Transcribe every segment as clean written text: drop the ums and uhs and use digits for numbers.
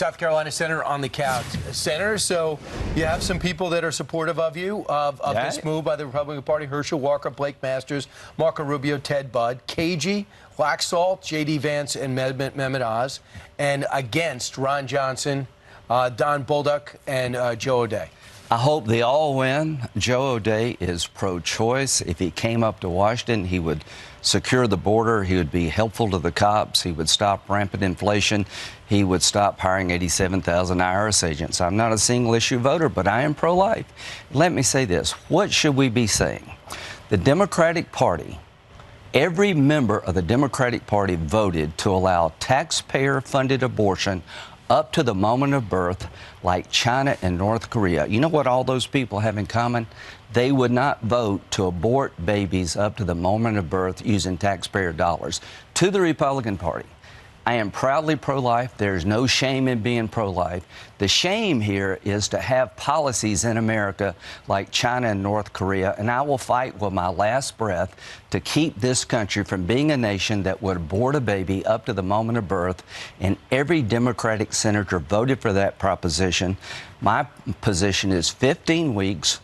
South Carolina Senator on the couch. Senator, so you have some people that are supportive of you, of this move by the Republican Party. Herschel Walker, Blake Masters, Marco Rubio, Ted Budd, KG, Laxalt, J.D. Vance, and Mehmet Oz, and against Ron Johnson, Don Bolduc, and Joe O'Dea. I hope they all win. Joe O'Dea is pro-choice. If he came up to Washington, he would secure the border. He would be helpful to the cops. He would stop rampant inflation. He would stop hiring 87,000 IRS agents. I'm not a single-issue voter, but I am pro-life. Let me say this. What should we be saying? The Democratic Party, every member of the Democratic Party voted to allow taxpayer-funded abortion up to the moment of birth, like China and North Korea. You know what all those people have in common? They would not vote to abort babies up to the moment of birth using taxpayer dollars. To the Republican Party, I am proudly pro-life. There's no shame in being pro-life. The shame here is to have policies in America like China and North Korea, and I will fight with my last breath to keep this country from being a nation that would abort a baby up to the moment of birth, and every Democratic senator voted for that proposition. My position is 15 weeks.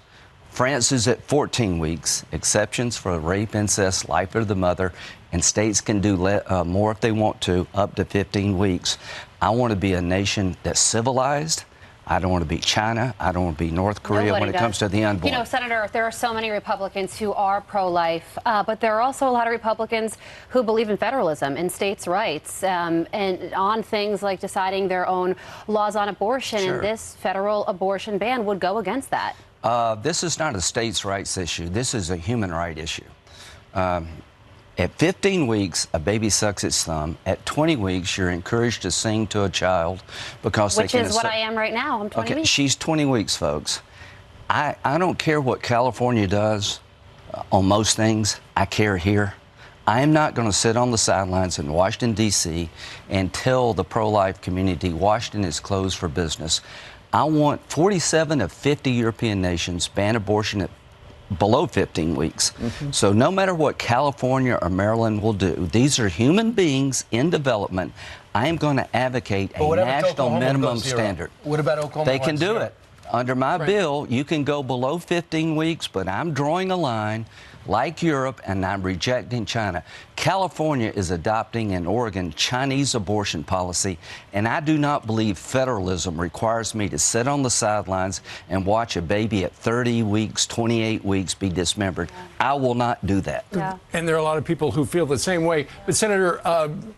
France is at 14 weeks, exceptions for rape, incest, life of the mother, and states can do more if they want to, up to 15 weeks. I want to be a nation that's civilized. I don't want to be China. I don't want to be North Korea when it comes to the unborn. You know, Senator, there are so many Republicans who are pro-life, but there are also a lot of Republicans who believe in federalism and states' rights and on things like deciding their own laws on abortion. Sure. And this federal abortion ban would go against that. This is not a states' rights issue. This is a human right issue. At 15 weeks, a baby sucks its thumb. At 20 weeks, you're encouraged to sing to a child because Which is what I am right now. I'm 20 weeks. She's 20 weeks, folks. I don't care what California does on most things. I care here. I am not going to sit on the sidelines in Washington, D.C. and tell the pro-life community Washington is closed for business. I want 47 of 50 European nations ban abortion at below 15 weeks. So no matter what California or Maryland will do, these are human beings in development. I am going to advocate a national minimum standard. What about Oklahoma? They can do it. Under my bill, you can go below 15 weeks, but I'm drawing a line like Europe, and I'm rejecting China. California is adopting an Oregon Chinese abortion policy, and I do not believe federalism requires me to sit on the sidelines and watch a baby at 30 weeks, 28 weeks be dismembered. I will not do that. Yeah. And there are a lot of people who feel the same way. But, Senator,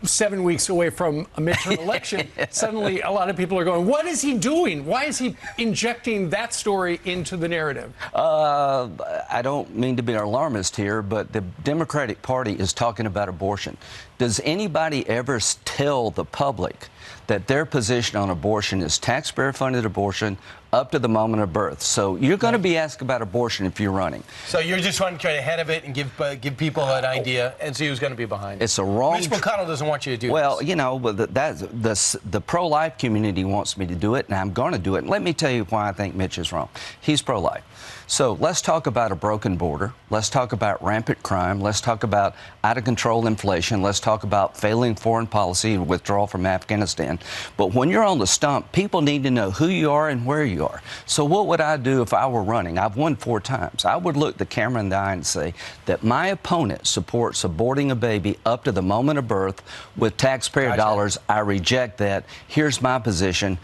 7 weeks away from a midterm election, suddenly a lot of people are going, what is he doing? Why is he injecting that story into the narrative? I don't mean to be alarmist here, but the Democratic Party is talking about abortion. Does anybody ever tell the public that their position on abortion is taxpayer-funded abortion up to the moment of birth? So you're going to be asked about abortion if you're running. So you're just trying to get ahead of it and give people an idea and see who's going to be behind it. It's a wrong. Mitch McConnell doesn't want you to do well, this. You know, the pro-life community wants me to do it, and I'm going to do it. And let me tell you why I think Mitch is wrong. He's pro-life. So let's talk about a broken border. Let's talk about rampant crime. Let's talk about out-of-control inflation. Let's talk about failing foreign policy and withdrawal from Afghanistan. But when you're on the stump, people need to know who you are and where you are. So what would I do if I were running? I've won 4 times. I would look the camera in the eye and say that my opponent supports aborting a baby up to the moment of birth with taxpayer dollars. I reject that. Here's my position.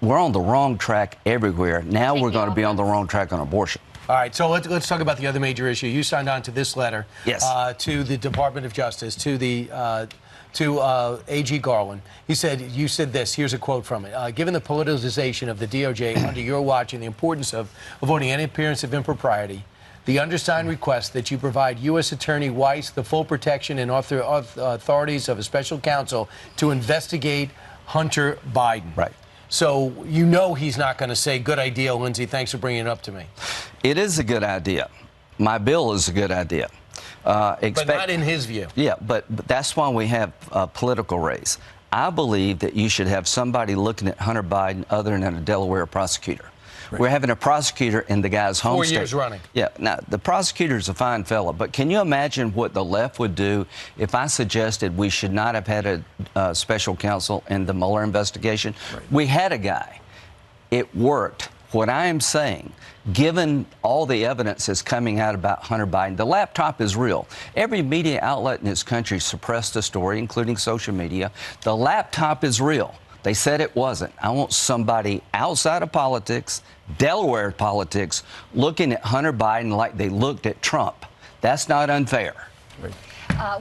We're on the wrong track everywhere. Now we're going to be on the wrong track on abortion. All right, so let's talk about the other major issue. You signed on to this letter to the Department of Justice, to AG Garland. You said this. Here's a quote from it. Given the politicization of the DOJ under your watch and the importance of avoiding any appearance of impropriety, the undersigned request that you provide U.S. Attorney Weiss the full protection and authorities of a special counsel to investigate Hunter Biden. Right. So you know he's not going to say, good idea, Lindsey, thanks for bringing it up to me. It is a good idea. My bill is a good idea. But not in his view. Yeah, but that's why we have a political race. I believe that you should have somebody looking at Hunter Biden other than a Delaware prosecutor. We're having a prosecutor in the guy's home 4 state. years running. Yeah. Now, the prosecutor's a fine fella, but can you imagine what the left would do if I suggested we should not have had a special counsel in the Mueller investigation? Right. We had a guy. It worked. What I am saying, given all the evidence that's coming out about Hunter Biden, the laptop is real. Every media outlet in this country suppressed the story, including social media. The laptop is real. They said it wasn't. I want somebody outside of politics, Delaware politics, looking at Hunter Biden like they looked at Trump. That's not unfair. Right.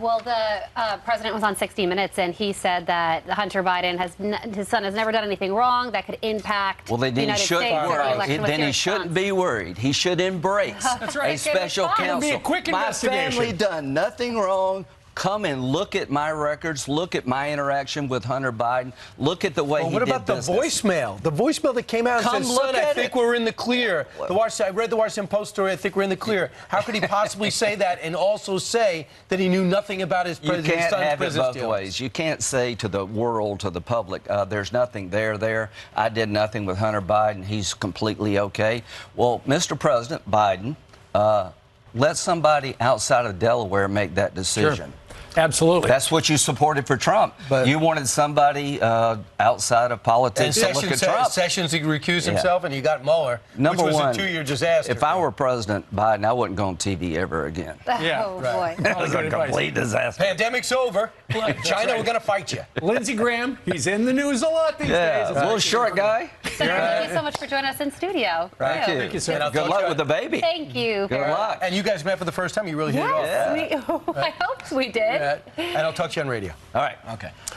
Well, the president was on 60 Minutes, and he said that Hunter Biden his son has never done anything wrong that could impact Well, then the he United shouldn't States. worry. Then he shouldn't be worried. He should embrace That's right. a special It'd be counsel. be a quick My investigation. family done nothing wrong. Come and look at my records. Look at my interaction with Hunter Biden. Look at the way Well, he what did about the business. voicemail? The voicemail that came out and Come said, look son, I at think it. we're in the clear. I read the Washington Post story. I think we're in the clear. How could he possibly say that and also say that he knew nothing about his You can't son's have it business both dealings? ways. You can't say to the world, to the public, there's nothing there. I did nothing with Hunter Biden. He's completely okay. Well, Mr. President Biden, let somebody outside of Delaware make that decision. Sure. Absolutely. That's what you supported for Trump. But you wanted somebody outside of And politics to look at Trump. Sessions recused himself, and you got Mueller, Number which was one, a 2-year disaster. If I were President Biden, I wouldn't go on TV ever again. Yeah. Oh, Right. boy. That was a complete disaster. Pandemic's over. China, we're going to fight you. Lindsey Graham, he's in the news a lot these Yeah, days. a little short guy. Senator, thank you so much for joining us in studio. Right. Thank you, sir. And I'll Good talk luck to you- with the baby. Thank you. Good luck. And you guys met for the first time. You really hit it off. Yes, I hoped we did. And I'll talk to you on radio. All right. Okay.